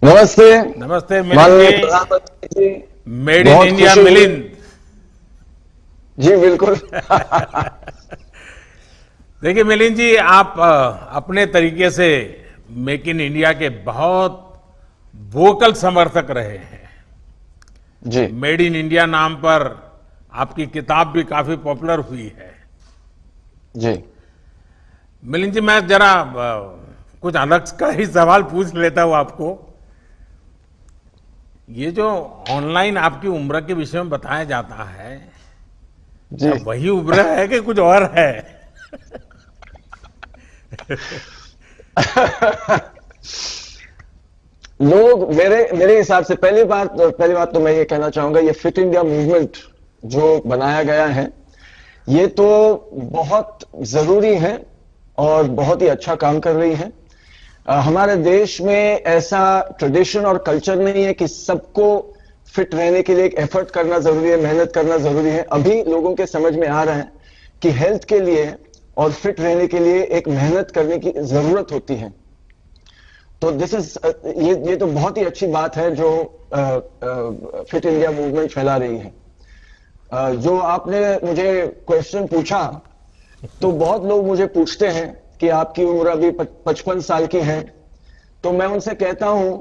नमस्ते। नमस्ते मिलिंद माननीय जी। प्रधानमंत्री जी। मेड इन बहुत इंडिया खुशी हुई। मिलिंद। जी बिल्कुल। देखिए मिलिंद जी, आप अपने तरीके से मेक इन इंडिया के बहुत वोकल समर्थक रहे हैं। जी मेड इन इंडिया नाम पर आपकी किताब भी काफी पॉपुलर हुई है। जी मिलिंद जी, मैं जरा कुछ अलग का ही सवाल पूछ लेता हूं आपको। ये जो ऑनलाइन आपकी उम्र के विषय में बताया जाता है, जी। क्या वही उम्र है कि कुछ और है? लोग मेरे मेरे हिसाब से पहली बात तो मैं ये कहना चाहूंगा, ये फिट इंडिया मूवमेंट जो बनाया गया है ये तो बहुत जरूरी है और बहुत ही अच्छा काम कर रही है। हमारे देश में ऐसा ट्रेडिशन और कल्चर नहीं है कि सबको फिट रहने के लिए एक एफर्ट करना जरूरी है, मेहनत करना जरूरी है। अभी लोगों के समझ में आ रहा है कि हेल्थ के लिए और फिट रहने के लिए एक मेहनत करने की जरूरत होती है। तो दिस इज ये तो बहुत ही अच्छी बात है जो फिट इंडिया मूवमेंट फैला रही है। जो आपने मुझे क्वेश्चन पूछा, तो बहुत लोग मुझे पूछते हैं कि आपकी उम्र अभी 55 साल की है, तो मैं उनसे कहता हूं,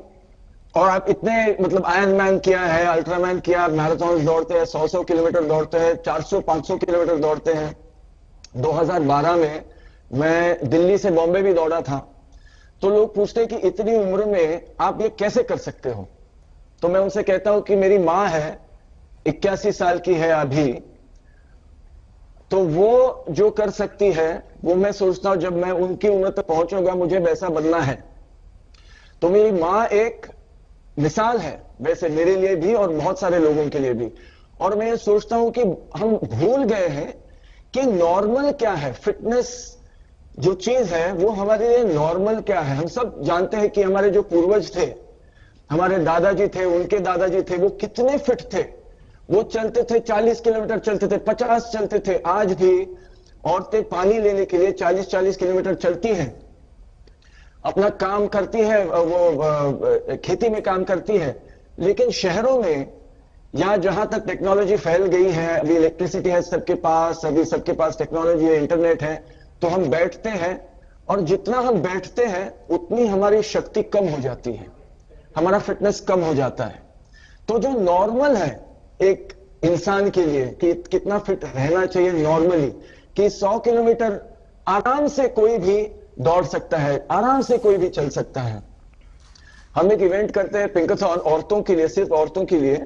और आप इतने मतलब आयरन मैन किया है, अल्ट्रामैन किया, मैराथन दौड़ते हैं, 100 किलोमीटर दौड़ते हैं, 400-500 किलोमीटर दौड़ते हैं। 2012 में मैं दिल्ली से बॉम्बे भी दौड़ा था। तो लोग पूछते हैं कि इतनी उम्र में आप ये कैसे कर सकते हो। तो मैं उनसे कहता हूं कि मेरी मां है, 81 साल की है अभी, तो वो जो कर सकती है वो मैं सोचता हूं जब मैं उनकी उम्र तक पहुंचूंगा मुझे वैसा बनना है। तो मेरी मां एक मिसाल है वैसे मेरे लिए भी और बहुत सारे लोगों के लिए भी। और मैं ये सोचता हूं कि हम भूल गए हैं कि नॉर्मल क्या है। फिटनेस जो चीज है वो हमारे लिए नॉर्मल क्या है। हम सब जानते हैं कि हमारे जो पूर्वज थे, हमारे दादाजी थे, उनके दादाजी थे, वो कितने फिट थे। वो चलते थे, 40 किलोमीटर चलते थे, 50 चलते थे। आज भी औरतें पानी लेने के लिए 40-40 किलोमीटर चलती हैं, अपना काम करती है, वो खेती में काम करती है। लेकिन शहरों में या जहां तक टेक्नोलॉजी फैल गई है, अभी इलेक्ट्रिसिटी है सबके पास, अभी सबके पास टेक्नोलॉजी है, इंटरनेट है, तो हम बैठते हैं, और जितना हम बैठते हैं उतनी हमारी शक्ति कम हो जाती है, हमारा फिटनेस कम हो जाता है। तो जो नॉर्मल है एक इंसान के लिए कि कितना फिट रहना चाहिए नॉर्मली, कि 100 किलोमीटर आराम से कोई भी दौड़ सकता है, आराम से कोई भी चल सकता है। हम एक इवेंट करते हैं पिंकाथॉन औरतों के लिए, सिर्फ औरतों के लिए,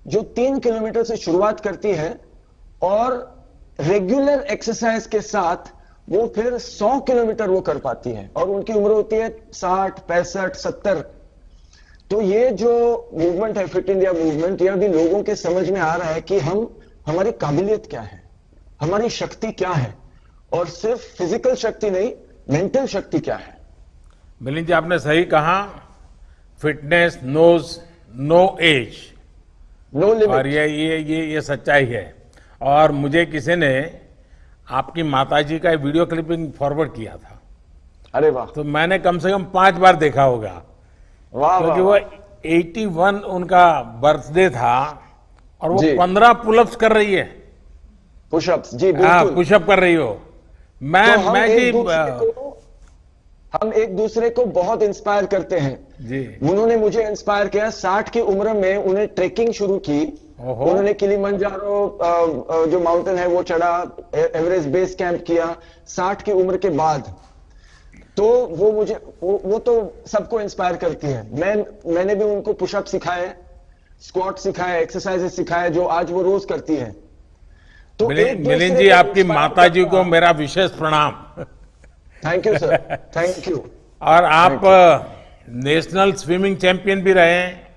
जो 3 किलोमीटर से शुरुआत करती है और रेगुलर एक्सरसाइज के साथ वो फिर 100 किलोमीटर वो कर पाती है, और उनकी उम्र होती है 60, 65, 70। तो ये जो मूवमेंट है फिट इंडिया मूवमेंट, ये अभी लोगों के समझ में आ रहा है कि हमारी काबिलियत क्या है, हमारी शक्ति क्या है, और सिर्फ फिजिकल शक्ति नहीं, मेंटल शक्ति क्या है। मिलिंद जी, आपने सही कहा। Fitness knows no age. No और लिमिट। ये सच्चाई है। और मुझे किसी ने आपकी माताजी का एक वीडियो क्लिपिंग फॉरवर्ड किया था, अरे वाह। तो मैंने कम से कम 5 बार देखा होगा। वाह वाह क्योंकि वो वाह। 81 उनका बर्थडे था, और वो जी। 15 पुलअप्स कर रही है। पुशअप्स, जी हाँ, बिल्कुल। पुशअप कर रही हो। तो मैं जी हम एक दूसरे को बहुत इंस्पायर करते हैं। जी। उन्होंने मुझे इंस्पायर किया। 60 की उम्र में उन्हें ट्रेकिंग शुरू की। ओहो। उन्होंने किलिमंजारो जो माउंटेन है वो चढ़ा, एवरेस्ट बेस कैंप किया 60 की उम्र के बाद। तो वो मुझे वो तो सबको इंस्पायर करती है। मैंने भी उनको पुशअप सिखाए, स्क्वाट सिखाए, एक्सरसाइजेस सिखाए, जो आज वो रोज करती है। तो एक मिलिंद दूसरे जी, को आपकी इंस्पायर माता जी को करना। मेरा विशेष प्रणाम। Thank you sir. Thank you. और आप thank you. National swimming champion भी रहे हैं।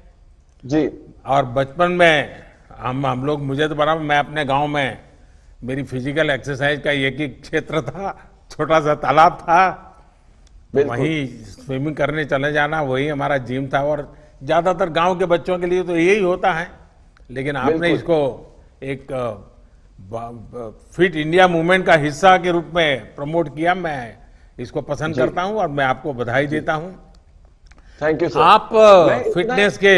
जी और बचपन में हम लोग, मुझे तो बड़ा, मैं अपने गांव में, मेरी फिजिकल एक्सरसाइज का एक ही क्षेत्र था, छोटा सा तालाब था, तो बिल्कुल। वहीं स्विमिंग करने चले जाना, वही हमारा जिम था। और ज्यादातर गांव के बच्चों के लिए तो यही होता है। लेकिन आपने बिल्कुल। इसको एक फिट इंडिया मूवमेंट का हिस्सा के रूप में प्रमोट किया। मैं इसको पसंद जी करता हूं और मैं आपको बधाई जी। देता हूं। Thank you sir. आप मैं इतना- फिटनेस के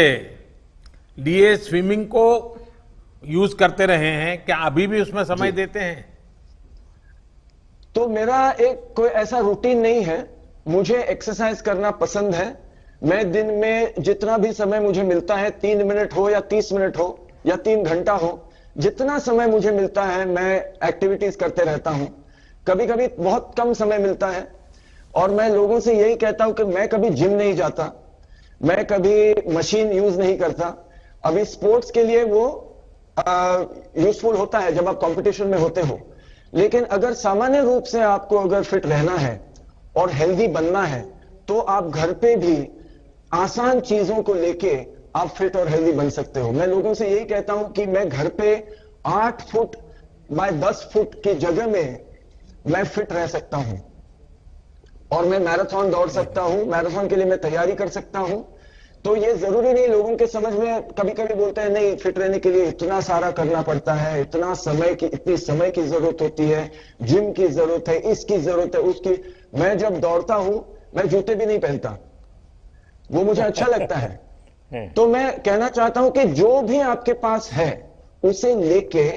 लिए स्विमिंग को यूज करते रहे हैं, क्या अभी भी उसमें समय देते हैं? तो मेरा एक कोई ऐसा रूटीन नहीं है। मुझे एक्सरसाइज करना पसंद है। मैं दिन में जितना भी समय मुझे मिलता है, 3 मिनट हो या 30 मिनट हो या 3 घंटा हो, जितना समय मुझे मिलता है मैं एक्टिविटीज करते रहता हूं। कभी कभी बहुत कम समय मिलता है और मैं लोगों से यही कहता हूं कि मैं कभी जिम नहीं जाता, मैं कभी मशीन यूज नहीं करता। अभी स्पोर्ट्स के लिए वो यूजफुल होता है जब आप कंपटीशन में होते हो, लेकिन अगर सामान्य रूप से आपको अगर फिट रहना है और हेल्दी बनना है तो आप घर पे भी आसान चीजों को लेके आप फिट और हेल्दी बन सकते हो। मैं लोगों से यही कहता हूं कि मैं घर पे 8 फुट बाय 10 फुट की जगह में मैं फिट रह सकता हूं और मैं मैराथन दौड़ सकता हूं, मैराथन के लिए मैं तैयारी कर सकता हूं। तो ये जरूरी नहीं, लोगों के समझ में कभी कभी बोलते हैं नहीं फिट रहने के लिए इतना सारा करना पड़ता है, इतना समय की इतनी समय की जरूरत होती है, जिम की जरूरत है, इसकी जरूरत है, उसकी। मैं जब दौड़ता हूं मैं जूते भी नहीं पहनता, वो मुझे अच्छा लगता है। तो मैं कहना चाहता हूं कि जो भी आपके पास है उसे लेके,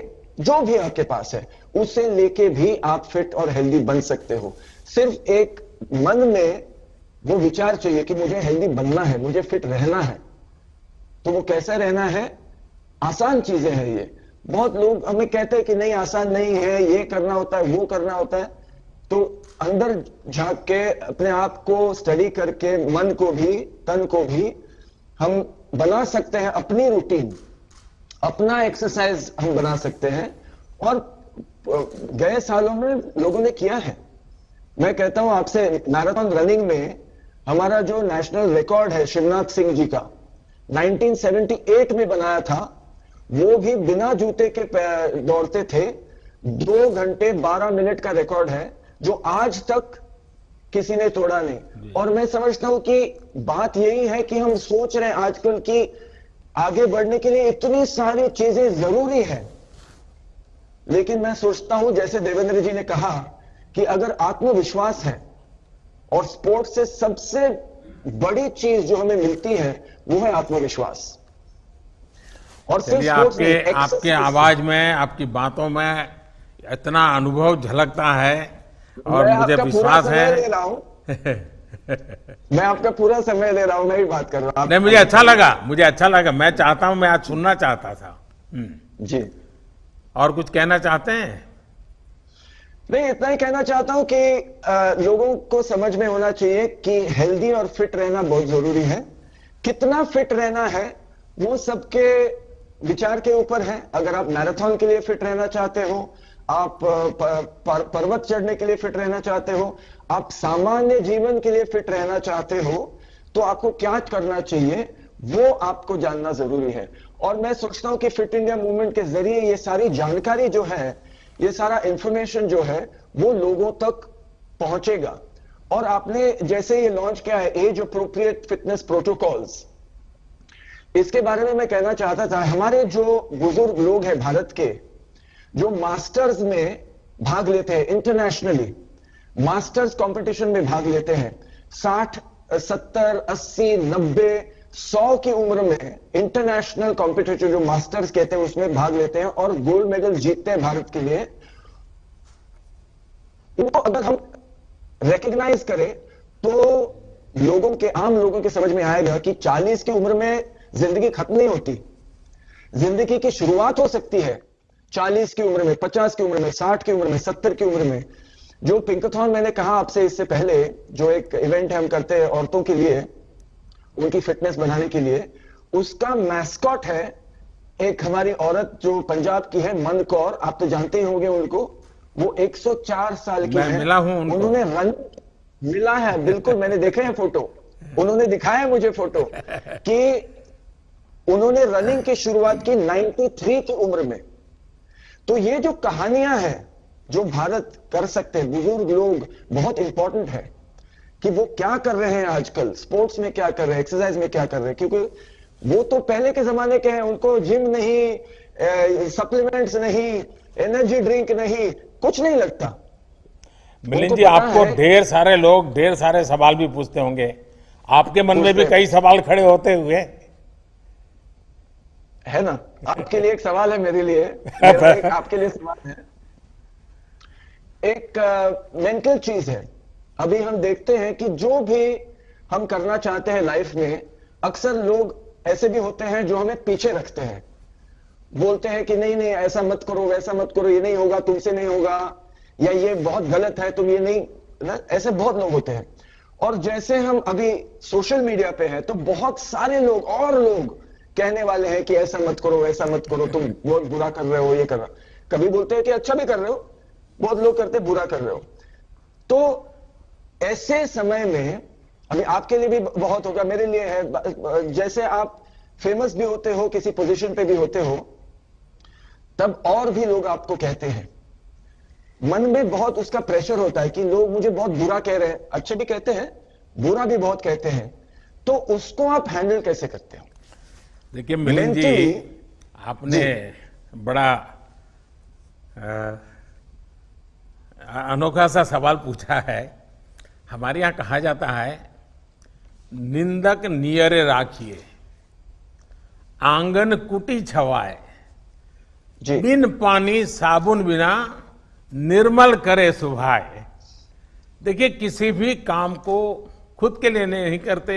जो भी आपके पास है उसे लेके भी आप फिट और हेल्दी बन सकते हो। सिर्फ एक मन में वो विचार चाहिए कि मुझे हेल्दी बनना है, मुझे फिट रहना है। तो वो कैसा रहना है? आसान चीजें हैं ये। बहुत लोग हमें कहते हैं कि नहीं आसान नहीं है, ये करना होता है, वो करना होता है। तो अंदर झांक के अपने आप को स्टडी करके मन को भी तन को भी हम बना सकते हैं, अपनी रूटीन, अपना एक्सरसाइज हम बना सकते हैं। और गए सालों में लोगों ने किया है। मैं कहता हूं आपसे, मैराथन रनिंग में हमारा जो नेशनल रिकॉर्ड है शिवनाथ सिंह जी का 1978 में बनाया था, वो भी बिना जूते के दौड़ते थे। 2 घंटे 12 मिनट का रिकॉर्ड है जो आज तक किसी ने तोड़ा नहीं। और मैं समझता हूं कि बात यही है कि हम सोच रहे हैं आजकल की आगे बढ़ने के लिए इतनी सारी चीजें जरूरी है, लेकिन मैं सोचता हूं जैसे देवेंद्र जी ने कहा कि अगर आत्मविश्वास है, और स्पोर्ट्स से सबसे बड़ी चीज जो हमें मिलती है वो है आत्मविश्वास। और सिर्फ आपके आवाज में, आपकी बातों में इतना अनुभव झलकता है और मुझे विश्वास है। मैं आपका पूरा समय ले रहा हूं, मैं ही बात कर रहा हूं। नहीं, मुझे अच्छा लगा। मैं चाहता हूं, मैं आज सुनना चाहता था। जी, और कुछ कहना चाहते हैं? नहीं, इतना ही कहना चाहता हूं कि लोगों को समझ में होना चाहिए कि हेल्दी और फिट रहना बहुत जरूरी है। कितना फिट रहना है वो सबके विचार के ऊपर है। अगर आप मैराथन के लिए फिट रहना चाहते हो, आप पर्वत चढ़ने के लिए फिट रहना चाहते हो, आप सामान्य जीवन के लिए फिट रहना चाहते हो, तो आपको क्या करना चाहिए वो आपको जानना जरूरी है। और मैं सोचता हूं कि फिट इंडिया मूवमेंट के जरिए ये सारी जानकारी जो है, ये सारा इंफॉर्मेशन जो है वो लोगों तक पहुंचेगा। और आपने जैसे ये लॉन्च किया है एज अप्रोप्रिएट फिटनेस प्रोटोकॉल्स, इसके बारे में मैं कहना चाहता था। हमारे जो बुजुर्ग लोग हैं भारत के, जो मास्टर्स में भाग लेते हैं, इंटरनेशनली मास्टर्स कंपटीशन में भाग लेते हैं, 60, 70, 80, 90, 100 की उम्र में इंटरनेशनल कॉम्पिटिटिव जो मास्टर्स कहते हैं उसमें भाग लेते हैं और गोल्ड मेडल जीतते हैं भारत के लिए। इनको अगर हम रिकॉग्नाइज करें तो लोगों के, आम लोगों के समझ में आएगा कि 40 की उम्र में जिंदगी खत्म नहीं होती, जिंदगी की शुरुआत हो सकती है 40 की उम्र में, 50 की उम्र में, 60 की उम्र में, 70 की उम्र में। जो पिंकाथॉन मैंने कहा आपसे इससे पहले, जो एक इवेंट है हम करते हैं औरतों के लिए, उनकी फिटनेस बढ़ाने के लिए, उसका मैस्कॉट है एक हमारी औरत जो पंजाब की है, मन कौर, आप तो जानते ही होंगे उनको। वो 104 साल की है। मिला हूं उनको। उन्होंने रन मिला है, बिल्कुल, मैंने देखे हैं फोटो, उन्होंने दिखाया है मुझे फोटो कि उन्होंने रनिंग की शुरुआत की 93 की उम्र में। तो ये जो कहानियां हैं जो भारत कर सकते हैं, बुजुर्ग लोग, बहुत इंपॉर्टेंट है कि वो क्या कर रहे हैं आजकल, स्पोर्ट्स में क्या कर रहे हैं, एक्सरसाइज में क्या कर रहे हैं। क्योंकि वो तो पहले के जमाने के हैं, उनको जिम नहीं, सप्लीमेंट्स नहीं, एनर्जी ड्रिंक नहीं, कुछ नहीं लगता। मिलिंद जी, आपको ढेर सारे लोग ढेर सारे सवाल भी पूछते होंगे। आपके मन में भी कई सवाल खड़े होते हुए है ना। आपके लिए एक सवाल है, मेरे लिए मेरा एक आपके लिए सवाल है। एक मेंटल चीज है। अभी हम देखते हैं कि जो भी हम करना चाहते हैं लाइफ में, अक्सर लोग ऐसे भी होते हैं जो हमें पीछे रखते हैं, बोलते हैं कि नहीं नहीं ऐसा मत करो, वैसा मत करो, ये नहीं होगा, तुमसे नहीं होगा, या ये बहुत गलत है, तुम ये नहीं ना। ऐसे बहुत लोग होते हैं। और जैसे हम अभी सोशल मीडिया पे हैं तो बहुत सारे लोग और लोग कहने वाले हैं कि ऐसा मत करो, ऐसा मत करो, तुम बहुत बुरा कर रहे हो, ये कर रहे हो। कभी बोलते हैं कि अच्छा भी कर रहे हो, बहुत लोग करते हैं बुरा कर रहे हो। तो ऐसे समय में अभी आपके लिए भी बहुत होगा, मेरे लिए है, जैसे आप फेमस भी होते हो, किसी पोजीशन पे भी होते हो, तब और भी लोग आपको कहते हैं, मन में बहुत उसका प्रेशर होता है कि लोग मुझे बहुत बुरा कह रहे हैं, अच्छे भी कहते हैं, बुरा भी बहुत कहते हैं। तो उसको आप हैंडल कैसे करते हो? देखिए मिलिंद जी, आपने बड़ा अनोखा सा सवाल पूछा है। हमारे यहां कहा जाता है, निंदक नियरे राखिए, आंगन कुटी छवाए, बिन पानी साबुन बिना निर्मल करे सुभाए। देखिए, किसी भी काम को खुद के लिए नहीं करते,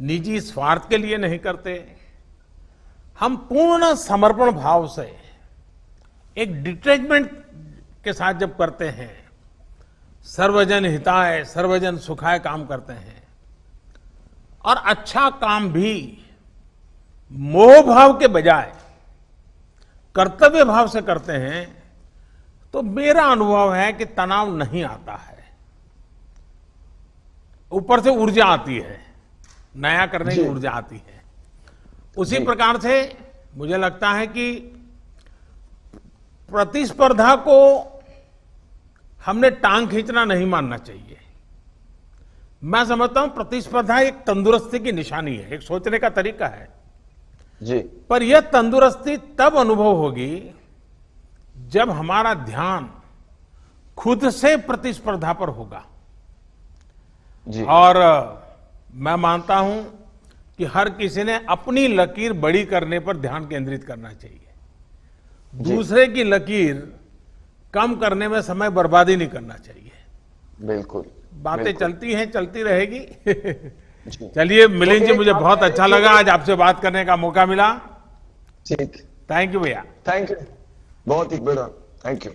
निजी स्वार्थ के लिए नहीं करते। हम पूर्ण समर्पण भाव से, एक डिटैचमेंट के साथ जब करते हैं, सर्वजन हिताय सर्वजन सुखाय काम करते हैं, और अच्छा काम भी मोह भाव के बजाय कर्तव्य भाव से करते हैं, तो मेरा अनुभव है कि तनाव नहीं आता है, ऊपर से ऊर्जा आती है, नया करने की ऊर्जा आती है। उसी प्रकार से मुझे लगता है कि प्रतिस्पर्धा को हमने टांग खींचना नहीं मानना चाहिए। मैं समझता हूं प्रतिस्पर्धा एक तंदुरुस्ती की निशानी है, एक सोचने का तरीका है जी। पर यह तंदुरुस्ती तब अनुभव होगी जब हमारा ध्यान खुद से प्रतिस्पर्धा पर होगा जी। और मैं मानता हूं कि हर किसी ने अपनी लकीर बड़ी करने पर ध्यान केंद्रित करना चाहिए, दूसरे की लकीर कम करने में समय बर्बादी नहीं करना चाहिए। बिल्कुल, बातें चलती हैं, चलती रहेगी। चलिए मिलिंद जी, मुझे बहुत अच्छा लगा आज आपसे बात करने का मौका मिला। ठीक, थैंक यू भैया। थैंक यू, बहुत ही बड़ा थैंक यू।